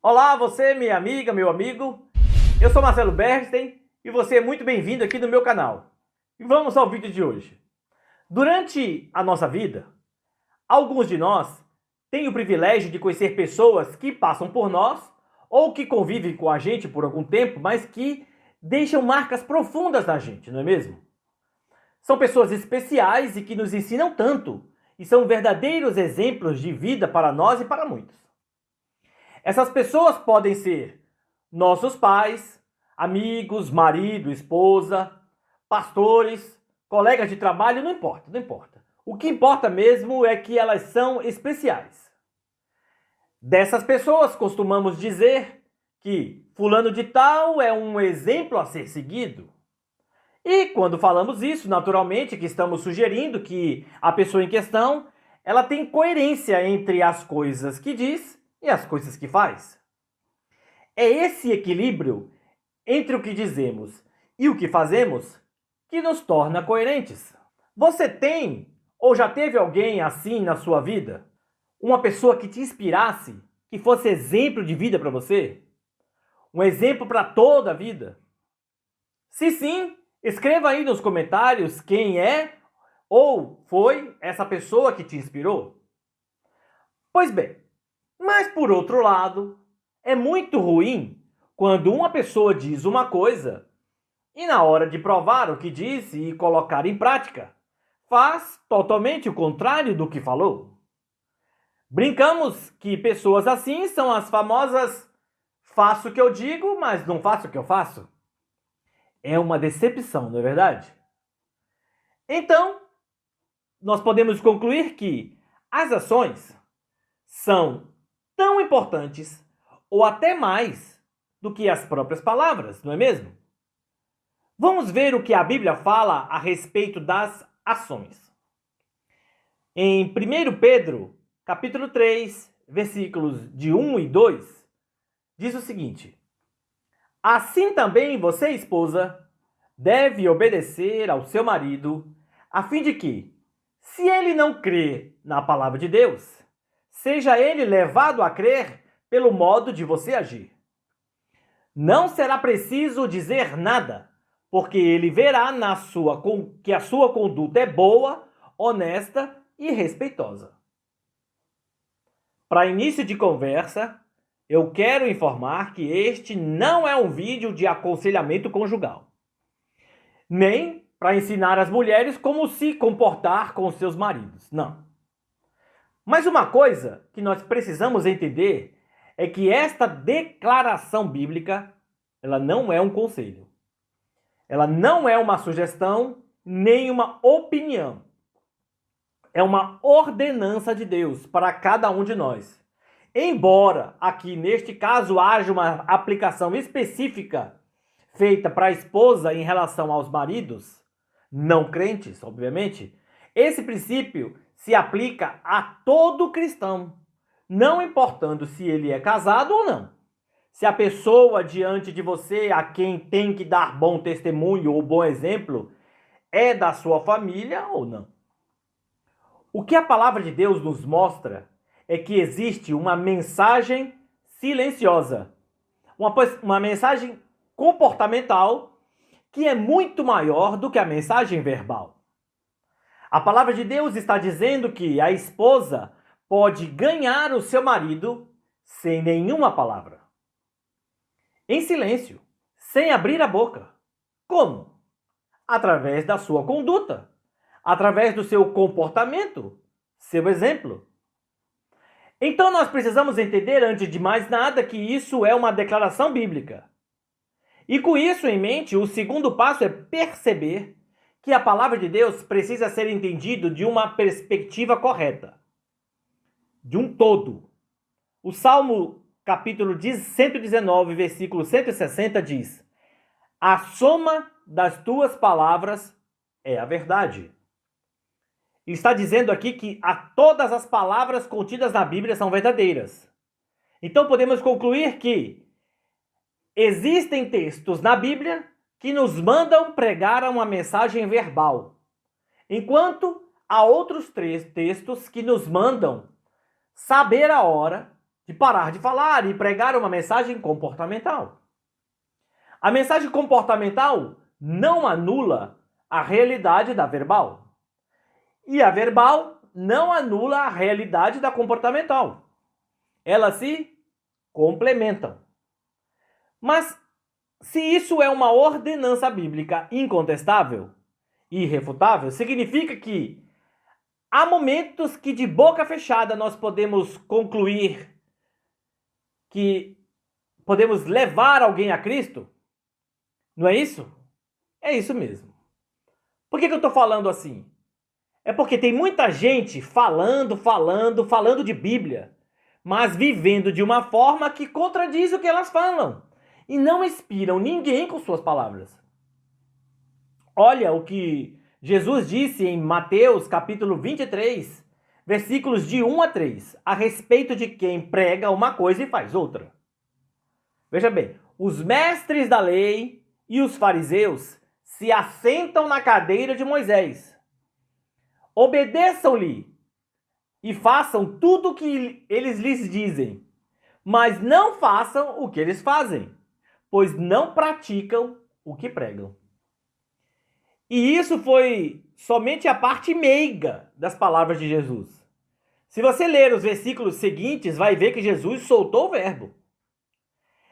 Olá, você, minha amiga, meu amigo. Eu sou Marcelo Bernstein e você é muito bem-vindo aqui no meu canal. E vamos ao vídeo de hoje. Durante a nossa vida, alguns de nós têm o privilégio de conhecer pessoas que passam por nós ou que convivem com a gente por algum tempo, mas que deixam marcas profundas na gente, não é mesmo? São pessoas especiais e que nos ensinam tanto e são verdadeiros exemplos de vida para nós e para muitos. Essas pessoas podem ser nossos pais, amigos, marido, esposa, pastores, colegas de trabalho, não importa, não importa. O que importa mesmo é que elas são especiais. Dessas pessoas costumamos dizer que fulano de tal é um exemplo a ser seguido. E quando falamos isso, naturalmente que estamos sugerindo que a pessoa em questão, ela tem coerência entre as coisas que diz e as coisas que faz. É esse equilíbrio entre o que dizemos e o que fazemos que nos torna coerentes. Você tem ou já teve alguém assim na sua vida? Uma pessoa que te inspirasse, que fosse exemplo de vida para você? Um exemplo para toda a vida? Se sim, escreva aí nos comentários quem é ou foi essa pessoa que te inspirou. Pois bem, mas por outro lado, é muito ruim quando uma pessoa diz uma coisa e na hora de provar o que disse e colocar em prática, faz totalmente o contrário do que falou. Brincamos que pessoas assim são as famosas faço o que eu digo, mas não faço o que eu faço. É uma decepção, não é verdade? Então, nós podemos concluir que as ações são tão importantes ou até mais do que as próprias palavras, não é mesmo? Vamos ver o que a Bíblia fala a respeito das ações. Em 1 Pedro, capítulo 3, versículos de 1 e 2, diz o seguinte: assim também você, esposa, deve obedecer ao seu marido, a fim de que, se ele não crê na palavra de Deus, seja ele levado a crer pelo modo de você agir. Não será preciso dizer nada, porque ele verá que a sua conduta é boa, honesta e respeitosa. Para início de conversa, eu quero informar que este não é um vídeo de aconselhamento conjugal, nem para ensinar as mulheres como se comportar com seus maridos, não. Mas uma coisa que nós precisamos entender é que esta declaração bíblica, ela não é um conselho. Ela não é uma sugestão, nem uma opinião. É uma ordenança de Deus para cada um de nós. Embora aqui neste caso haja uma aplicação específica feita para a esposa em relação aos maridos, não crentes, obviamente, esse princípio se aplica a todo cristão, não importando se ele é casado ou não. Se a pessoa diante de você, a quem tem que dar bom testemunho ou bom exemplo, é da sua família ou não. O que a palavra de Deus nos mostra é que existe uma mensagem silenciosa, uma mensagem comportamental que é muito maior do que a mensagem verbal. A palavra de Deus está dizendo que a esposa pode ganhar o seu marido sem nenhuma palavra. Em silêncio, sem abrir a boca. Como? Através da sua conduta, através do seu comportamento, seu exemplo. Então nós precisamos entender, antes de mais nada, que isso é uma declaração bíblica. E com isso em mente, o segundo passo é perceber que a palavra de Deus precisa ser entendido de uma perspectiva correta, de um todo. O Salmo capítulo 119, versículo 160 diz: a soma das tuas palavras é a verdade. Ele está dizendo aqui que todas as palavras contidas na Bíblia são verdadeiras. Então podemos concluir que existem textos na Bíblia que nos mandam pregar uma mensagem verbal, enquanto há outros três textos que nos mandam saber a hora de parar de falar e pregar uma mensagem comportamental. A mensagem comportamental não anula a realidade da verbal. E a verbal não anula a realidade da comportamental. Elas se complementam. Mas se isso é uma ordenança bíblica incontestável e irrefutável, significa que há momentos que de boca fechada nós podemos concluir que podemos levar alguém a Cristo? Não é isso? É isso mesmo. Por que eu estou falando assim? É porque tem muita gente falando de Bíblia, mas vivendo de uma forma que contradiz o que elas falam e não inspiram ninguém com suas palavras. Olha o que Jesus disse em Mateus capítulo 23, versículos de 1 a 3, a respeito de quem prega uma coisa e faz outra. Veja bem, os mestres da lei e os fariseus se assentam na cadeira de Moisés. Obedeçam-lhe e façam tudo o que eles lhes dizem, mas não façam o que eles fazem, pois não praticam o que pregam. E isso foi somente a parte meiga das palavras de Jesus. Se você ler os versículos seguintes, vai ver que Jesus soltou o verbo.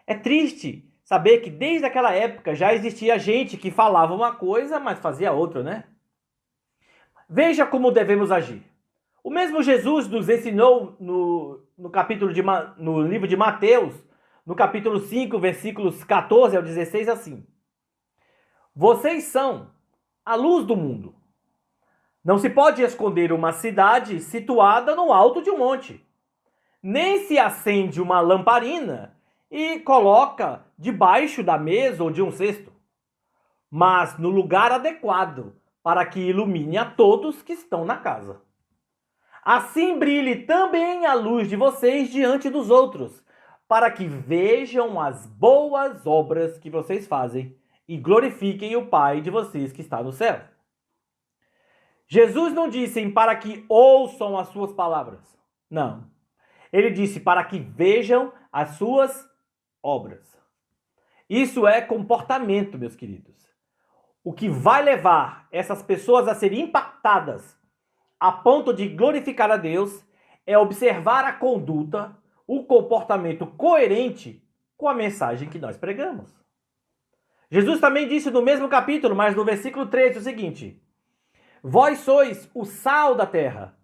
É triste saber que desde aquela época já existia gente que falava uma coisa, mas fazia outra, né? Veja como devemos agir. O mesmo Jesus nos ensinou no livro de Mateus, no capítulo 5, versículos 14 ao 16, assim: vocês são a luz do mundo. Não se pode esconder uma cidade situada no alto de um monte. Nem se acende uma lamparina e coloca debaixo da mesa ou de um cesto, mas no lugar adequado, para que ilumine a todos que estão na casa. Assim brilhe também a luz de vocês diante dos outros, para que vejam as boas obras que vocês fazem e glorifiquem o Pai de vocês que está no céu. Jesus não disse para que ouçam as suas palavras. Não. Ele disse para que vejam as suas obras. Isso é comportamento, meus queridos. O que vai levar essas pessoas a serem impactadas a ponto de glorificar a Deus é observar a conduta, o comportamento coerente com a mensagem que nós pregamos. Jesus também disse no mesmo capítulo, mas no versículo 13, o seguinte: vós sois o sal da terra.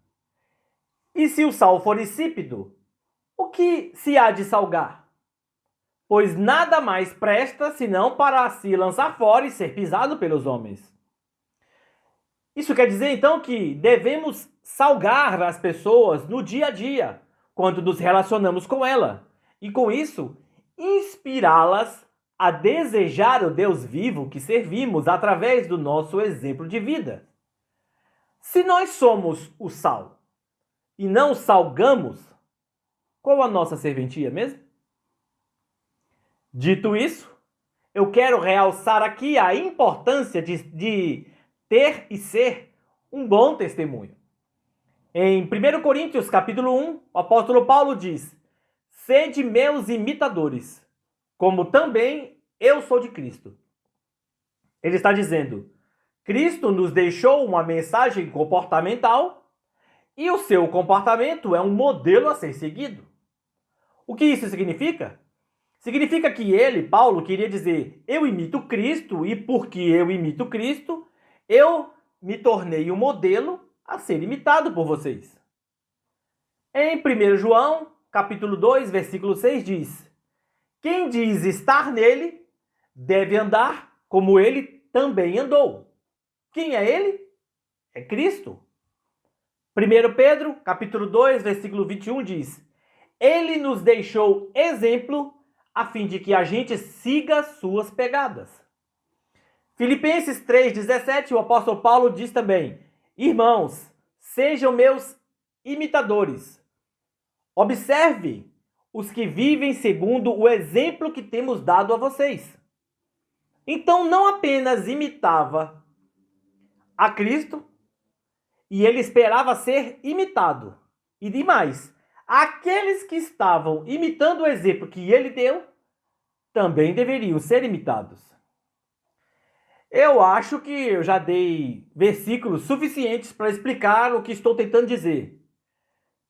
E se o sal for insípido, o que se há de salgar? Pois nada mais presta senão para se lançar fora e ser pisado pelos homens. Isso quer dizer então que devemos salgar as pessoas no dia a dia, quando nos relacionamos com ela, e com isso inspirá-las a desejar o Deus vivo que servimos através do nosso exemplo de vida. Se nós somos o sal e não salgamos, qual a nossa serventia mesmo? Dito isso, eu quero realçar aqui a importância de ter e ser um bom testemunho. Em 1 Coríntios capítulo 1, o apóstolo Paulo diz: sede meus imitadores, como também eu sou de Cristo. Ele está dizendo: Cristo nos deixou uma mensagem comportamental e o seu comportamento é um modelo a ser seguido. O que isso significa? Significa que ele, Paulo, queria dizer: eu imito Cristo e porque eu imito Cristo, eu me tornei um modelo a ser imitado por vocês. Em 1 João, capítulo 2, versículo 6 diz: quem diz estar nele, deve andar como ele também andou. Quem é ele? É Cristo. 1 Pedro, capítulo 2, versículo 21 diz: ele nos deixou exemplo a fim de que a gente siga suas pegadas. Filipenses 3,17, o apóstolo Paulo diz também: irmãos, sejam meus imitadores. Observe os que vivem segundo o exemplo que temos dado a vocês. Então não apenas imitava a Cristo, e ele esperava ser imitado. E demais, aqueles que estavam imitando o exemplo que ele deu também deveriam ser imitados. Eu acho que eu já dei versículos suficientes para explicar o que estou tentando dizer.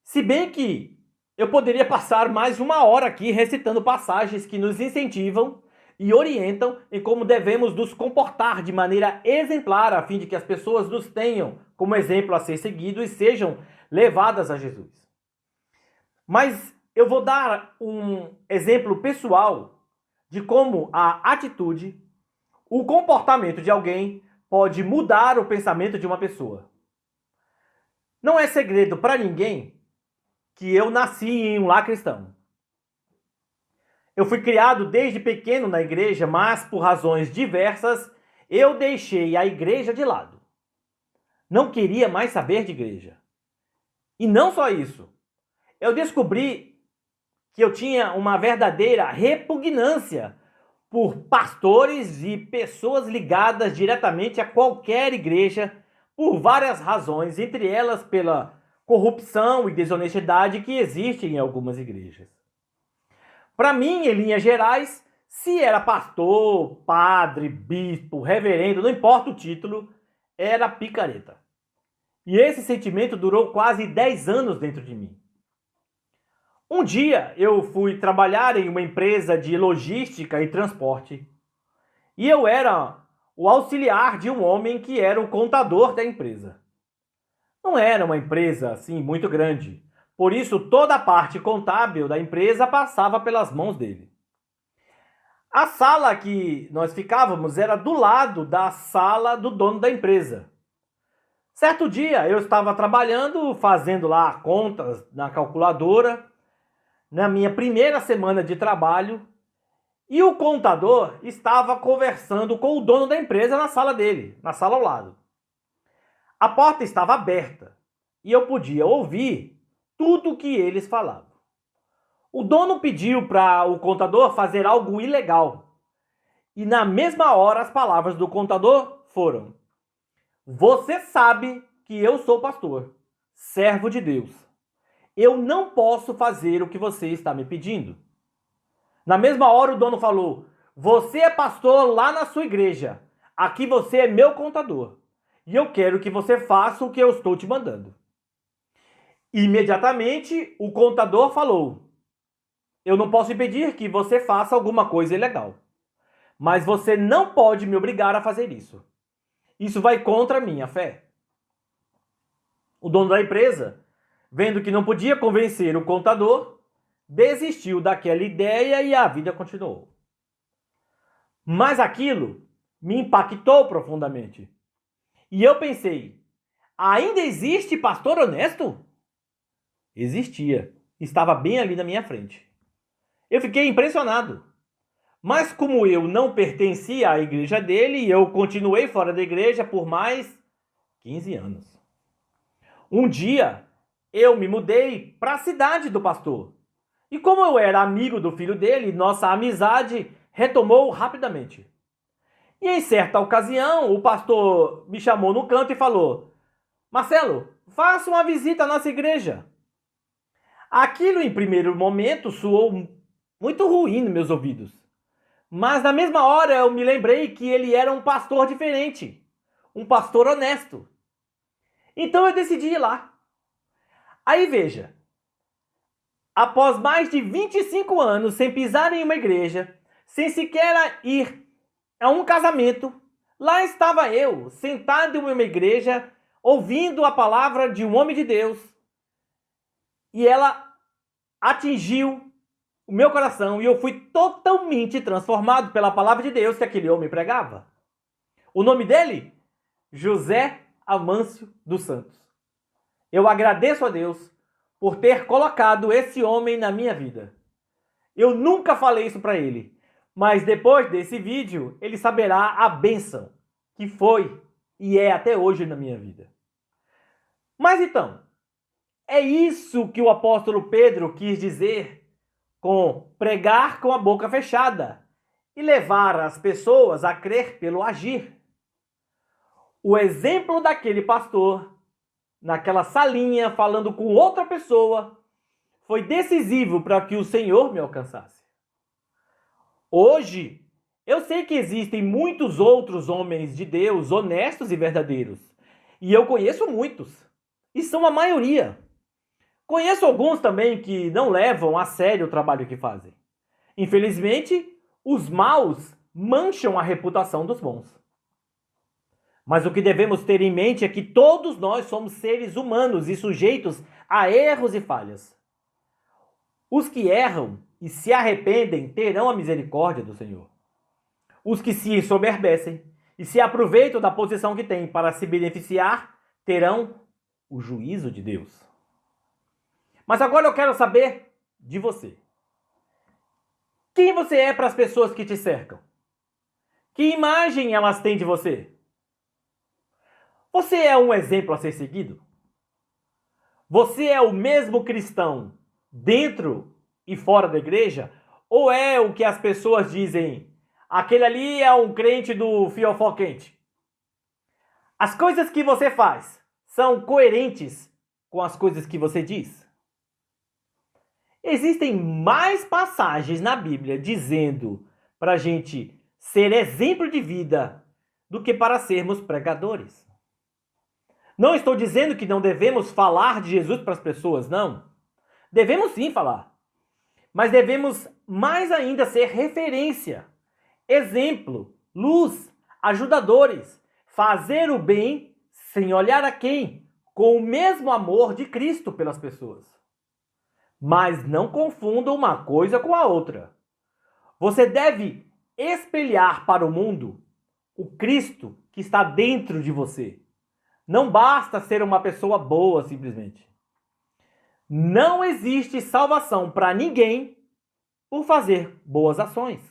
Se bem que eu poderia passar mais uma hora aqui recitando passagens que nos incentivam e orientam em como devemos nos comportar de maneira exemplar, a fim de que as pessoas nos tenham como exemplo a ser seguido e sejam levadas a Jesus. Mas eu vou dar um exemplo pessoal de como a atitude, o comportamento de alguém pode mudar o pensamento de uma pessoa. Não é segredo para ninguém que eu nasci em um lar cristão. Eu fui criado desde pequeno na igreja, mas por razões diversas eu deixei a igreja de lado. Não queria mais saber de igreja. E não só isso. Eu descobri que eu tinha uma verdadeira repugnância por pastores e pessoas ligadas diretamente a qualquer igreja por várias razões, entre elas pela corrupção e desonestidade que existe em algumas igrejas. Para mim, em linhas gerais, se era pastor, padre, bispo, reverendo, não importa o título, era picareta. E esse sentimento durou quase 10 anos dentro de mim. Um dia eu fui trabalhar em uma empresa de logística e transporte. E eu era o auxiliar de um homem que era o contador da empresa. Não era uma empresa assim muito grande. Por isso toda a parte contábil da empresa passava pelas mãos dele. A sala que nós ficávamos era do lado da sala do dono da empresa. Certo dia eu estava trabalhando, fazendo lá contas na calculadora, na minha primeira semana de trabalho, e o contador estava conversando com o dono da empresa na sala dele, na sala ao lado. A porta estava aberta e eu podia ouvir tudo o que eles falavam. O dono pediu para o contador fazer algo ilegal. E na mesma hora as palavras do contador foram: "Você sabe que eu sou pastor, servo de Deus. Eu não posso fazer o que você está me pedindo." Na mesma hora o dono falou: "Você é pastor lá na sua igreja. Aqui você é meu contador. E eu quero que você faça o que eu estou te mandando." Imediatamente o contador falou: "Eu não posso impedir que você faça alguma coisa ilegal. Mas você não pode me obrigar a fazer isso. Isso vai contra a minha fé." O dono da empresa, vendo que não podia convencer o contador, desistiu daquela ideia e a vida continuou. Mas aquilo me impactou profundamente. E eu pensei: ainda existe pastor honesto? Existia. Estava bem ali na minha frente. Eu fiquei impressionado. Mas como eu não pertencia à igreja dele, eu continuei fora da igreja por mais 15 anos. Um dia, eu me mudei para a cidade do pastor. E como eu era amigo do filho dele, nossa amizade retomou rapidamente. E em certa ocasião, o pastor me chamou no canto e falou: "Marcelo, faça uma visita à nossa igreja." Aquilo, em primeiro momento, soou muito ruim nos meus ouvidos. Mas na mesma hora eu me lembrei que ele era um pastor diferente, um pastor honesto. Então eu decidi ir lá. Aí veja, após mais de 25 anos sem pisar em uma igreja, sem sequer ir a um casamento, lá estava eu, sentado em uma igreja, ouvindo a palavra de um homem de Deus, e ela atingiu o meu coração e eu fui totalmente transformado pela palavra de Deus que aquele homem pregava. O nome dele? José Amâncio dos Santos. Eu agradeço a Deus por ter colocado esse homem na minha vida. Eu nunca falei isso para ele, mas depois desse vídeo ele saberá a bênção que foi e é até hoje na minha vida. Mas então, é isso que o apóstolo Pedro quis dizer com pregar com a boca fechada e levar as pessoas a crer pelo agir. O exemplo daquele pastor, naquela salinha falando com outra pessoa, foi decisivo para que o Senhor me alcançasse. Hoje, eu sei que existem muitos outros homens de Deus honestos e verdadeiros. E eu conheço muitos. E são a maioria. Conheço alguns também que não levam a sério o trabalho que fazem. Infelizmente, os maus mancham a reputação dos bons. Mas o que devemos ter em mente é que todos nós somos seres humanos e sujeitos a erros e falhas. Os que erram e se arrependem terão a misericórdia do Senhor. Os que se ensoberbecem e se aproveitam da posição que têm para se beneficiar terão o juízo de Deus. Mas agora eu quero saber de você. Quem você é para as pessoas que te cercam? Que imagem elas têm de você? Você é um exemplo a ser seguido? Você é o mesmo cristão dentro e fora da igreja? Ou é o que as pessoas dizem, aquele ali é um crente do fiofó quente? As coisas que você faz são coerentes com as coisas que você diz? Existem mais passagens na Bíblia dizendo para a gente ser exemplo de vida do que para sermos pregadores. Não estou dizendo que não devemos falar de Jesus para as pessoas, não. Devemos sim falar. Mas devemos mais ainda ser referência, exemplo, luz, ajudadores, fazer o bem sem olhar a quem, com o mesmo amor de Cristo pelas pessoas. Mas não confunda uma coisa com a outra. Você deve espelhar para o mundo o Cristo que está dentro de você. Não basta ser uma pessoa boa, simplesmente. Não existe salvação para ninguém por fazer boas ações.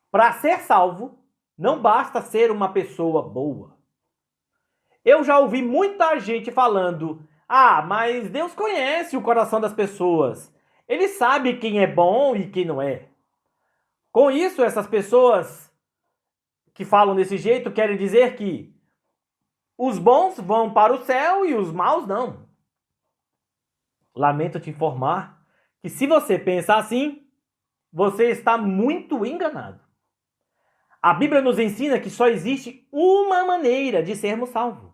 Para ser salvo, não basta ser uma pessoa boa. Eu já ouvi muita gente falando, mas Deus conhece o coração das pessoas. Ele sabe quem é bom e quem não é. Com isso, essas pessoas que falam desse jeito querem dizer que os bons vão para o céu e os maus não. Lamento te informar que se você pensa assim, você está muito enganado. A Bíblia nos ensina que só existe uma maneira de sermos salvos: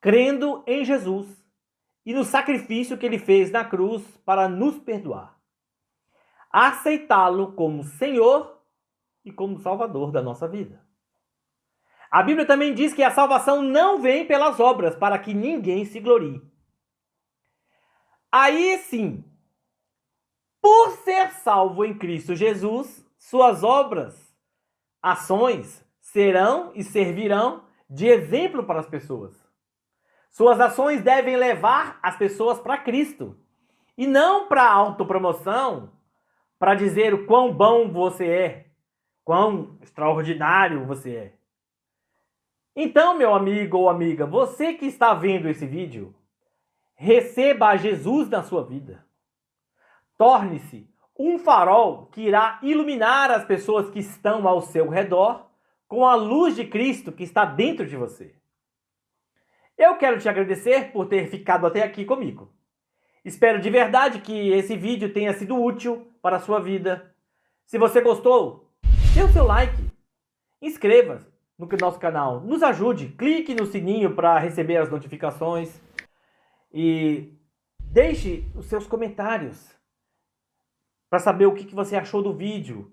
crendo em Jesus e no sacrifício que ele fez na cruz para nos perdoar. Aceitá-lo como Senhor e como Salvador da nossa vida. A Bíblia também diz que a salvação não vem pelas obras, para que ninguém se glorie. Aí sim, por ser salvo em Cristo Jesus, suas obras, ações, serão e servirão de exemplo para as pessoas. Suas ações devem levar as pessoas para Cristo, e não para a autopromoção, para dizer o quão bom você é, quão extraordinário você é. Então, meu amigo ou amiga, você que está vendo esse vídeo, receba a Jesus na sua vida. Torne-se um farol que irá iluminar as pessoas que estão ao seu redor com a luz de Cristo que está dentro de você. Eu quero te agradecer por ter ficado até aqui comigo. Espero de verdade que esse vídeo tenha sido útil para a sua vida. Se você gostou, dê o seu like, inscreva-se no nosso canal, nos ajude, clique no sininho para receber as notificações e deixe os seus comentários para saber o que você achou do vídeo,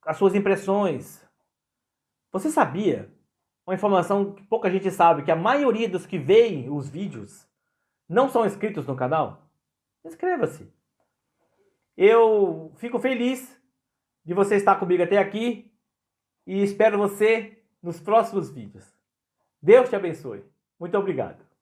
as suas impressões. Você sabia, uma informação que pouca gente sabe, que a maioria dos que veem os vídeos não são inscritos no canal? Inscreva-se. Eu fico feliz de você estar comigo até aqui e espero você nos próximos vídeos. Deus te abençoe. Muito obrigado.